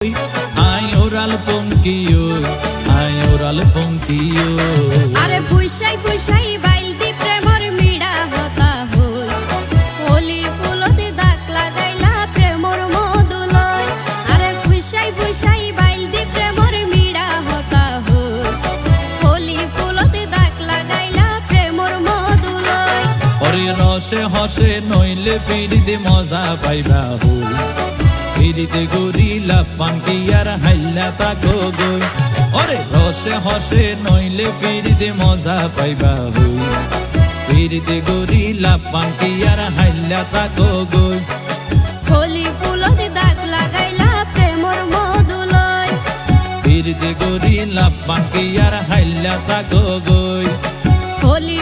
Ay oral ponkiyo, ay oral ponkiyo. আরে ফুইসাই ফুইসাই বাইলদি প্রেমর মিড়া হতা হই হোলি ফুলতে দাগ লাগাইলা প্রেমর মধুলয় আরে ফুইসাই ফুইসাই বাইলদি প্রেমর মিড়া হতা হই হোলি ফুলতে দাগ লাগাইলা প্রেমর মধুলয় ওরে রসে হসে নইলে ফিরিতে মজা পাইবা হই ফিরিতে গরিলা পানকি আর হাইলা তাকো গই ওরে রসে হসে নইলে ফিরিতে মজা পাইবা হই ফিরিতে গরিলা পানকি আর হাইলা তাকো গই হোলি ফুলতে দাগ লাগাইলা প্রেমর মধুলয় ফিরিতে গরিলা পানকি আর হাইলা তাকো গই হোলি